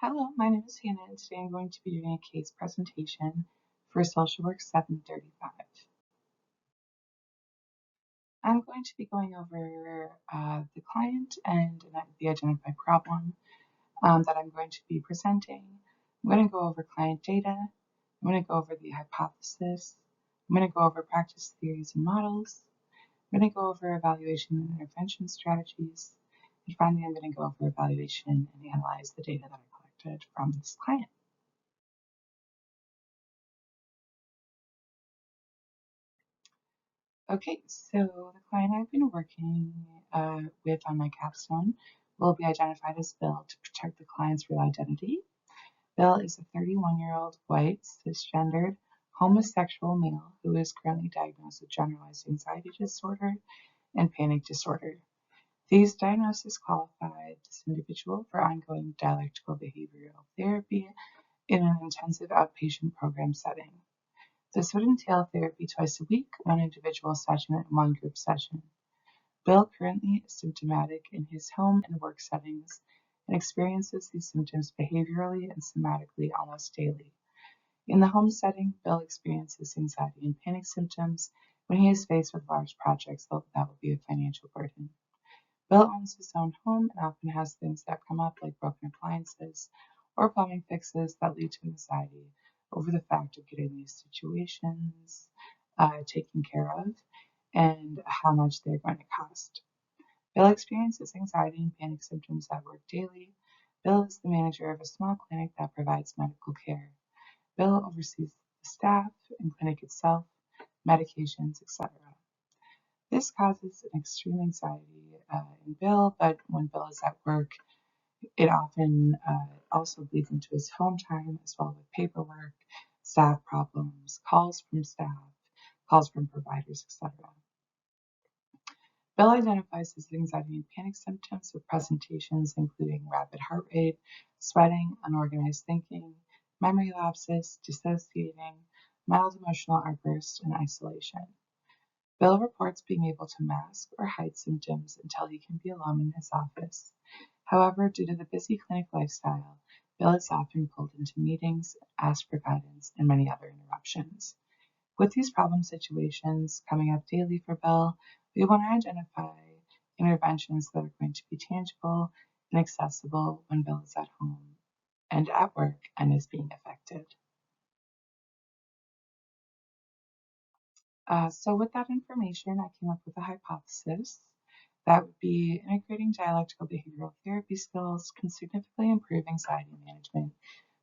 Hello, my name is Hannah, and today I'm going to be doing a case presentation for Social Work 735. I'm going to be going over the client and the identified problem that I'm going to be presenting. I'm going to go over client data. I'm going to go over the hypothesis. I'm going to go over practice theories and models. I'm going to go over evaluation and intervention strategies. And finally, I'm going to go over evaluation and analyze the data that I collected from this client. Okay, so the client I've been working with on my capstone will be identified as Bill to protect the client's real identity. Bill is a 31-year-old white, cisgendered, homosexual male who is currently diagnosed with generalized anxiety disorder and panic disorder. These diagnoses qualify this individual for ongoing dialectical behavioral therapy in an intensive outpatient program setting. This would entail therapy twice a week, one individual session and one group session. Bill currently is symptomatic in his home and work settings and experiences these symptoms behaviorally and somatically almost daily. In the home setting, Bill experiences anxiety and panic symptoms when he is faced with large projects that will be a financial burden. Bill owns his own home and often has things that come up like broken appliances or plumbing fixes that lead to anxiety over the fact of getting these situations taken care of and how much they're going to cost. Bill experiences anxiety and panic symptoms at work daily. Bill is the manager of a small clinic that provides medical care. Bill oversees the staff and clinic itself, medications, etc. This causes an extreme anxiety in Bill, but when Bill is at work, it often also bleeds into his home time as well with paperwork, staff problems, calls from staff, calls from providers, etc. Bill identifies his anxiety and panic symptoms with presentations including rapid heart rate, sweating, unorganized thinking, memory lapses, dissociating, mild emotional outbursts, and isolation. Bill reports being able to mask or hide symptoms until he can be alone in his office. However, due to the busy clinic lifestyle, Bill is often pulled into meetings, asked for guidance, and many other interruptions. With these problem situations coming up daily for Bill, we want to identify interventions that are going to be tangible and accessible when Bill is at home and at work and is being affected. So with that information, I came up with a hypothesis that would be integrating dialectical behavioral therapy skills can significantly improve anxiety management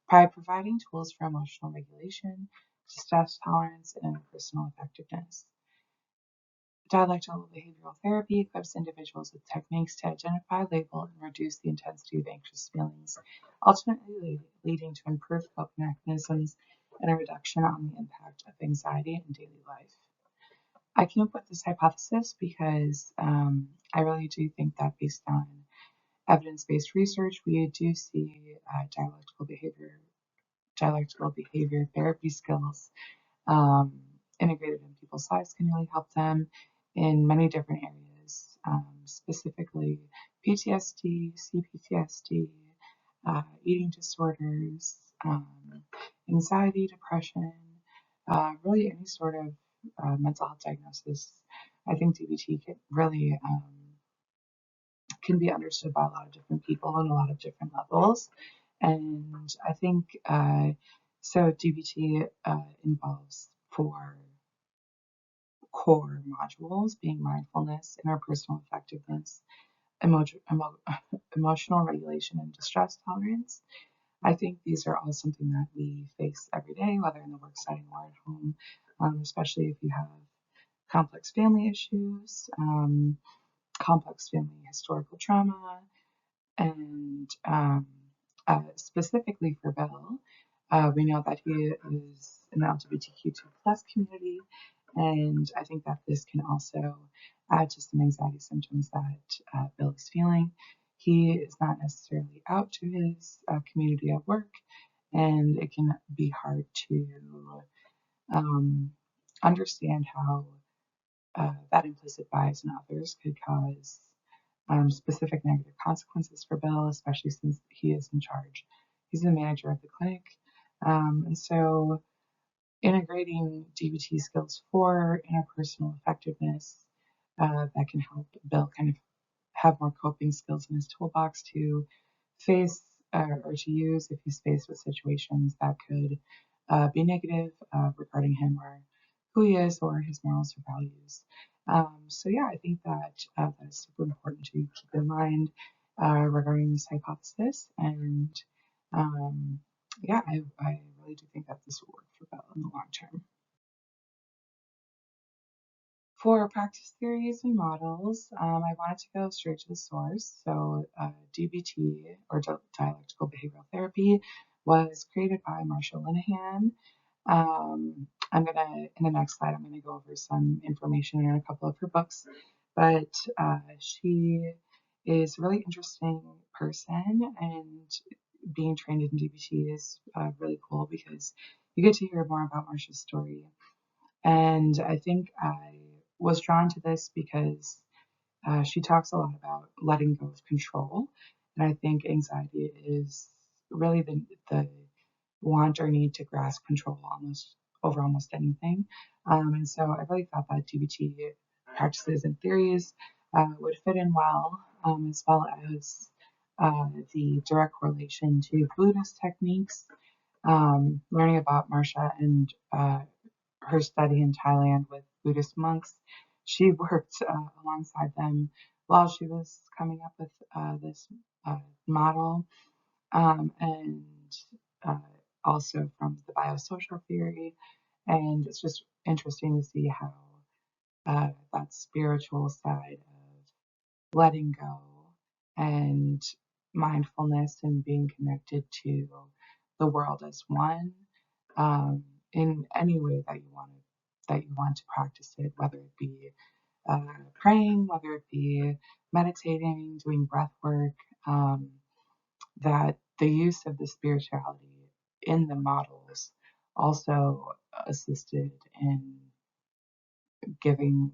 by providing tools for emotional regulation, stress tolerance, and interpersonal effectiveness. Dialectical behavioral therapy equips individuals with techniques to identify, label, and reduce the intensity of anxious feelings, ultimately leading to improved coping mechanisms and a reduction on the impact of anxiety in daily life. I came up with this hypothesis because I really do think that based on evidence-based research, we do see dialectical behavior therapy skills integrated in people's lives can really help them in many different areas, specifically PTSD, CPTSD, eating disorders, anxiety, depression, really any sort of mental health diagnosis. I think DBT can be understood by a lot of different people on a lot of different levels. And I think so DBT involves 4 core modules being mindfulness, interpersonal effectiveness, emotional regulation, and distress tolerance. I think these are all something that we face every day, whether in the work setting or at home, especially if you have complex family issues, complex family historical trauma, and specifically for Bill, we know that he is in the LGBTQ2 plus community, and I think that this can also add to some anxiety symptoms that Bill is feeling. He is not necessarily out to his community at work, and it can be hard to understand how that implicit bias in others could cause specific negative consequences for Bill, especially since he is in charge. He's the manager of the clinic. And so integrating DBT skills for interpersonal effectiveness that can help Bill kind of have more coping skills in his toolbox to face or to use if he's faced with situations that could be negative regarding him or who he is or his morals or values. So yeah, I think that that is super important to keep in mind regarding this hypothesis. And yeah, I really do think that this will work for Bill in the long term. For practice theories and models, I wanted to go straight to the source. So DBT, or dialectical behavioral therapy, was created by Marsha Linehan. In the next slide, I'm gonna go over some information in a couple of her books, but she is a really interesting person, and being trained in DBT is really cool because you get to hear more about Marsha's story. And I think I was drawn to this because she talks a lot about letting go of control. And I think anxiety is really the want or need to grasp control over almost anything. And so I really thought that DBT practices and theories would fit in well, as well as the direct correlation to Buddhist techniques. Learning about Marsha and her study in Thailand with Buddhist monks. She worked alongside them while she was coming up with this model, and uh, also from the biosocial theory. And it's just interesting to see how that spiritual side of letting go and mindfulness and being connected to the world as one um, in any way that you want to practice it, whether it be praying, whether it be meditating, doing breath work, that the use of the spirituality in the models also assisted in giving,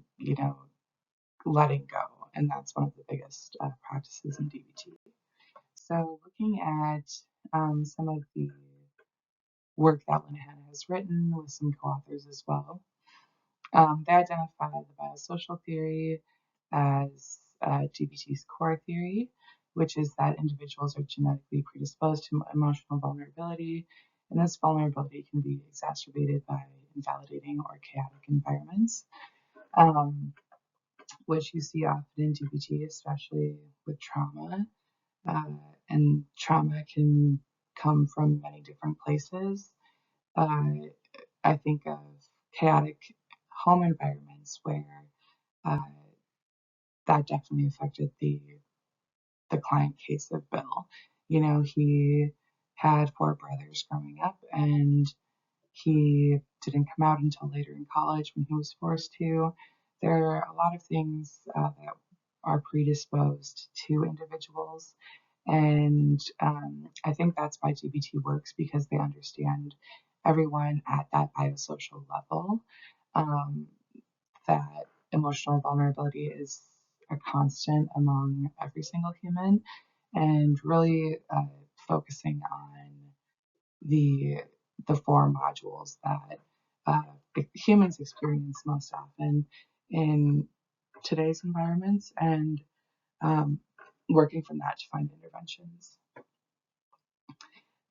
letting go. And that's one of the biggest practices in DBT. So looking at some of the work that Linehan has written with some co-authors as well, they identify the biosocial theory as DBT's core theory, which is that individuals are genetically predisposed to emotional vulnerability, and this vulnerability can be exacerbated by invalidating or chaotic environments, which you see often in DBT, especially with trauma. Uh, and trauma can come from many different places. Uh, I think of chaotic home environments where uh, that definitely affected the client case of Bill. He had four brothers growing up, and he didn't come out until later in college when he was forced to. There are a lot of things that are predisposed to individuals, and I think that's why DBT works because they understand everyone at that biosocial level. Um, that emotional vulnerability is a constant among every single human, and really focusing on the the four modules that uh, humans experience most often in today's environments, and um, working from that to find interventions.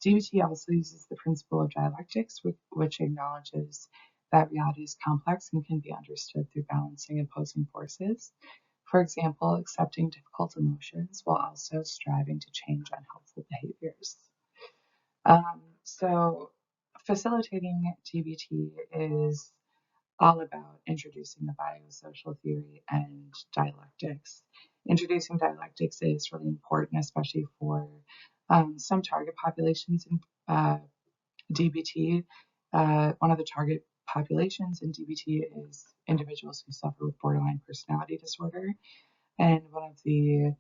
DBT also uses the principle of dialectics, which acknowledges that reality is complex and can be understood through balancing opposing forces. For example, accepting difficult emotions while also striving to change unhelpful behaviors. So, facilitating DBT is all about introducing the biosocial theory and dialectics. Introducing dialectics is really important, especially for some target populations in DBT. One of the target populations in DBT is individuals who suffer with borderline personality disorder. And one of the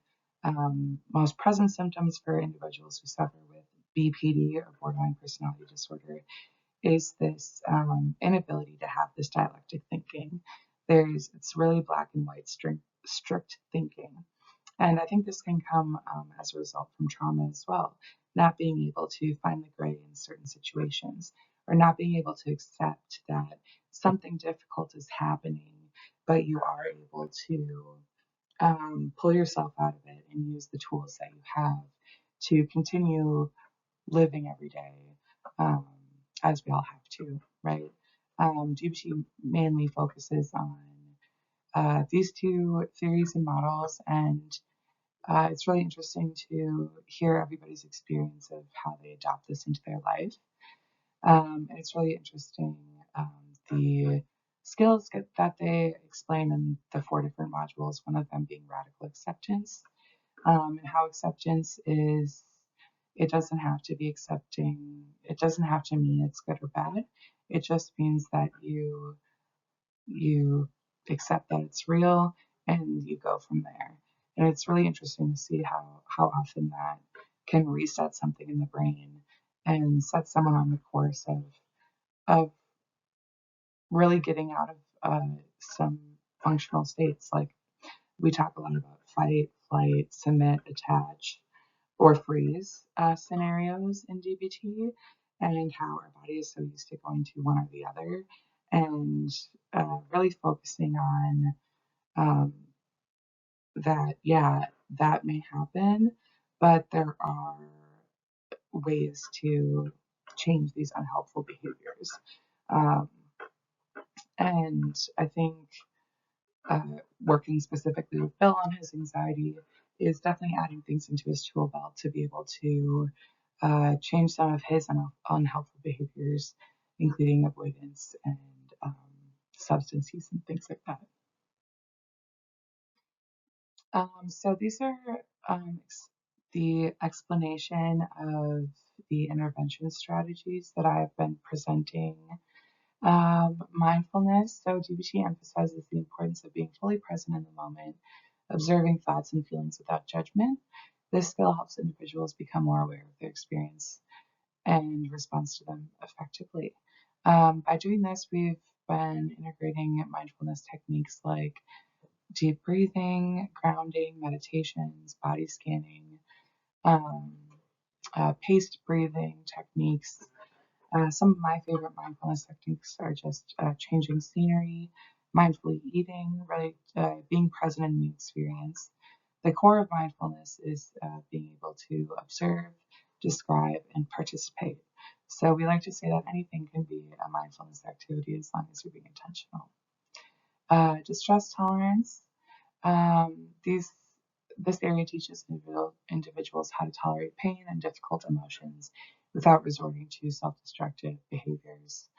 most present symptoms for individuals who suffer with BPD, or borderline personality disorder, is this inability to have this dialectic thinking. It's really black and white, strict thinking. And I think this can come as a result from trauma as well. not being able to find the gray in certain situations, or not being able to accept that something difficult is happening, but you are able to pull yourself out of it and use the tools that you have to continue living every day, um, as we all have to, right? GPT mainly focuses on these two theories and models, and it's really interesting to hear everybody's experience of how they adopt this into their life. And it's really interesting the skills that they explain in the 4 different modules, one of them being radical acceptance, and how acceptance is, it doesn't have to be accepting, it doesn't have to mean it's good or bad. It just means that you accept that it's real and you go from there. And it's really interesting to see how often that can reset something in the brain and set someone on the course of really getting out of some functional states. Like we talk a lot about fight, flight, submit, attach, or freeze scenarios in DBT, and how our body is so used to going to one or the other, and really focusing on um, that, yeah, that may happen, but there are ways to change these unhelpful behaviors. Um, and I think working specifically with Bill on his anxiety is definitely adding things into his tool belt to be able to change some of his unhelpful behaviors, including avoidance and substance use and things like that. So these are the explanation of the intervention strategies that I've been presenting. Mindfulness. So DBT emphasizes the importance of being fully present in the moment, observing thoughts and feelings without judgment. This skill helps individuals become more aware of their experience and responds to them effectively. By doing this, we've been integrating mindfulness techniques like deep breathing, grounding, meditations, body scanning, um, paced breathing techniques. Some of my favorite mindfulness techniques are just changing scenery, mindfully eating, really being present in the experience. The core of mindfulness is being able to observe, describe, and participate. So we like to say that anything can be a mindfulness activity as long as you're being intentional. Distress tolerance. These This area teaches individuals how to tolerate pain and difficult emotions without resorting to self-destructive behaviors.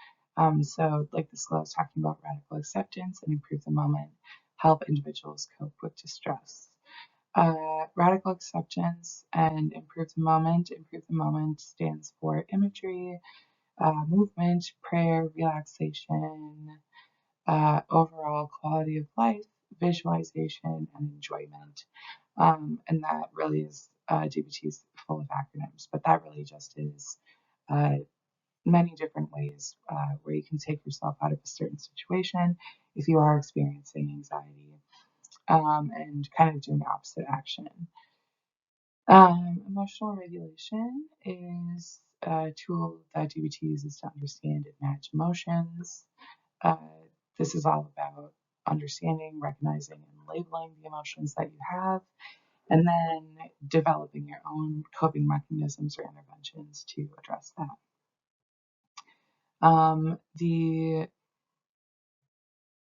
So, like the skill I was talking about, radical acceptance and improve the moment, help individuals cope with distress. Radical acceptance and improve the moment. Improve the moment stands for imagery, movement, prayer, relaxation, overall quality of life, visualization, and enjoyment. And that really is DBT is full of acronyms, but that really just is uh, many different ways where you can take yourself out of a certain situation if you are experiencing anxiety, and kind of doing opposite action. Emotional regulation is a tool that DBT uses to understand and manage emotions. Uh, this is all about understanding, recognizing, and labeling the emotions that you have, and then developing your own coping mechanisms or interventions to address that. The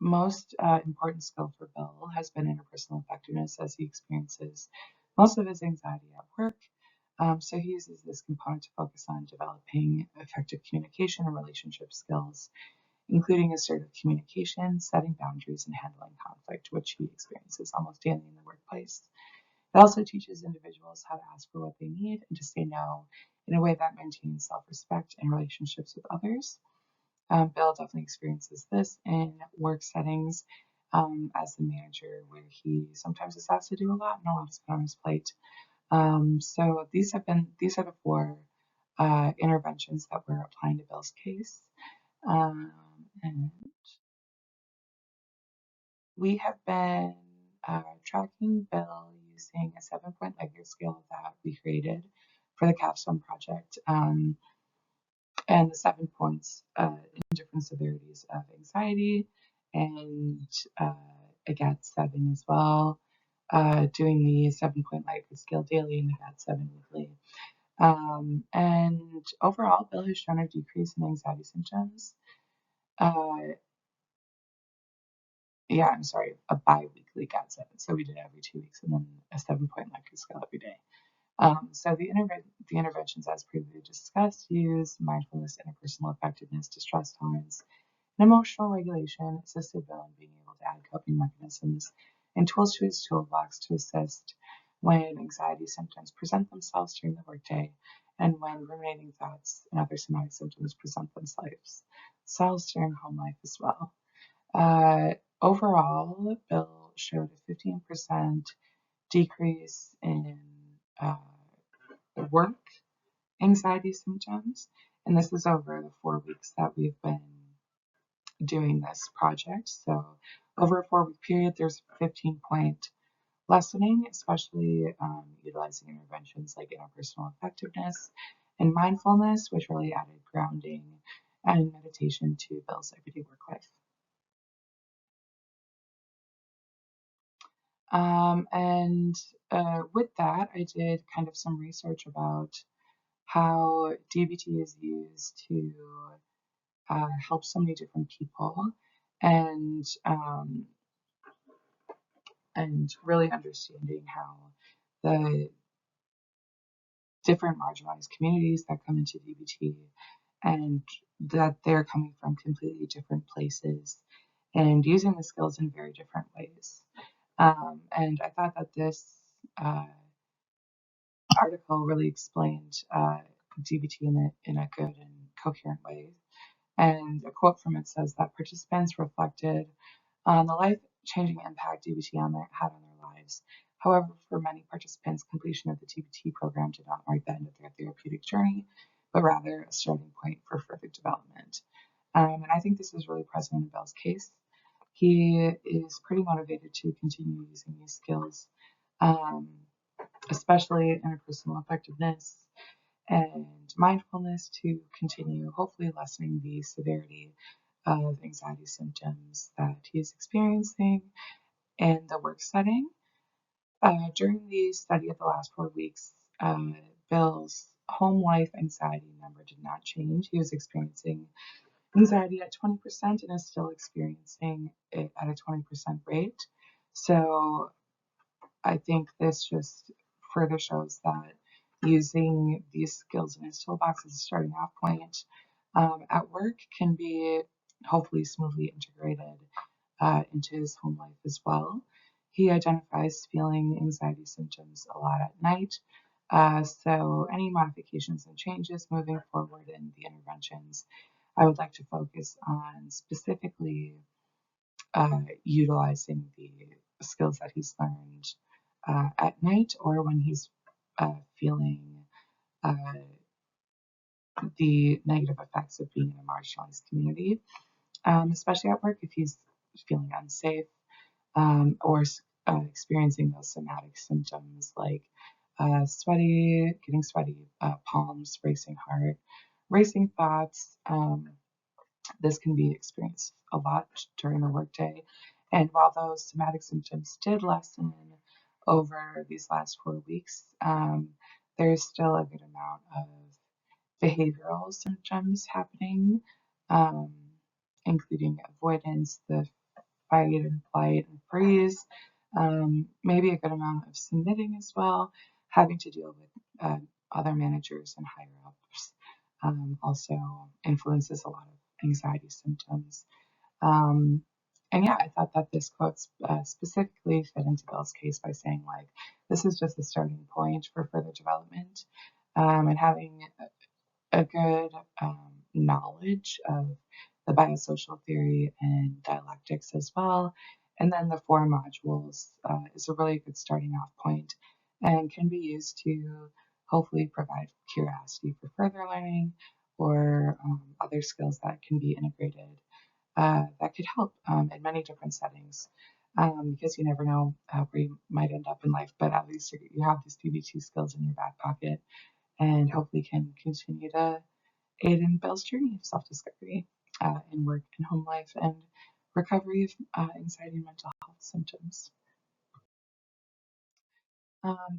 most important skill for Bill has been interpersonal effectiveness as he experiences most of his anxiety at work. So he uses this component to focus on developing effective communication and relationship skills, including assertive communication, setting boundaries, and handling conflict, which he experiences almost daily in the workplace. It also teaches individuals how to ask for what they need and to say no in a way that maintains self respect and relationships with others. Bill definitely experiences this in work settings as the manager, where he sometimes is asked to do a lot and a lot is put on his plate. So these are the 4 interventions that we're applying to Bill's case. And we have been tracking Bill using a 7-point Likert scale that we created for the capstone project. And the 7 points in different severities of anxiety, and a GAD-7 as well. Doing the 7-point Likert scale daily and the GAD-7 weekly. And overall, Bill has shown a decrease in anxiety symptoms. A bi-weekly GAD-7. So we did it every 2 weeks, and then a 7-point Likert scale every day. So the interventions, as previously discussed, use mindfulness, interpersonal effectiveness, distress tolerance, and emotional regulation, assisted Bill in being able to add coping mechanisms and tools to his toolbox to assist when anxiety symptoms present themselves during the workday and when ruminating thoughts and other somatic symptoms present themselves during home life as well. Overall, Bill showed a 15% decrease in work anxiety symptoms, and this is over the 4 weeks that we've been doing this project. So over a 4-week period, there's a 15-point lessening, especially utilizing interventions like interpersonal effectiveness and mindfulness, which really added grounding and meditation to Bill's everyday work life. With that, I did kind of some research about how DBT is used to help so many different people, and really understanding how the different marginalized communities that come into DBT and that they're coming from completely different places and using the skills in very different ways. And I thought that this article really explained DBT in a good and coherent way. And a quote from it says that participants reflected on the life-changing impact DBT had on their lives. However, for many participants, completion of the DBT program did not mark the end of their therapeutic journey, but rather a starting point for further development. And I think this is really present in Bill's case. He is pretty motivated to continue using these skills, especially interpersonal effectiveness and mindfulness, to continue hopefully lessening the severity of anxiety symptoms that he is experiencing in the work setting. During the study of the last 4 weeks, Bill's home life anxiety number did not change. He was experiencing anxiety at 20% and is still experiencing it at a 20% rate. So I think this just further shows that using these skills in his toolbox as a starting off point at work can be hopefully smoothly integrated into his home life as well. He identifies feeling anxiety symptoms a lot at night. So any modifications and changes moving forward in the interventions, I would like to focus on specifically utilizing the skills that he's learned at night, or when he's feeling the negative effects of being in a marginalized community, especially at work if he's feeling unsafe or experiencing those somatic symptoms like getting sweaty palms, racing heart, racing thoughts. This can be experienced a lot during the workday. And while those somatic symptoms did lessen over these last 4 weeks, there's still a good amount of behavioral symptoms happening, including avoidance, the fight and flight and freeze, maybe a good amount of submitting as well, having to deal with other managers and higher ups also influences a lot of anxiety symptoms. And yeah, I thought that this quote specifically fit into Bill's case by saying, like, this is just a starting point for further development, and having a good knowledge of the biosocial theory and dialectics as well. And then the 4 modules is a really good starting off point and can be used to hopefully provide curiosity for further learning or other skills that can be integrated that could help in many different settings, because you never know where you might end up in life, but at least you have these DBT skills in your back pocket, and hopefully can continue to aid in Bill's journey of self-discovery in work and home life and recovery of anxiety and mental health symptoms.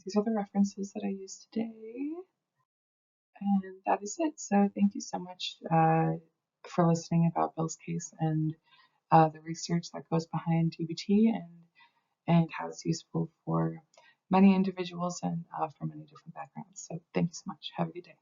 These are the references that I used today, and that is it. So thank you so much for listening about Bill's case and the research that goes behind DBT and how it's useful for many individuals and from many different backgrounds. So thank you so much. Have a good day.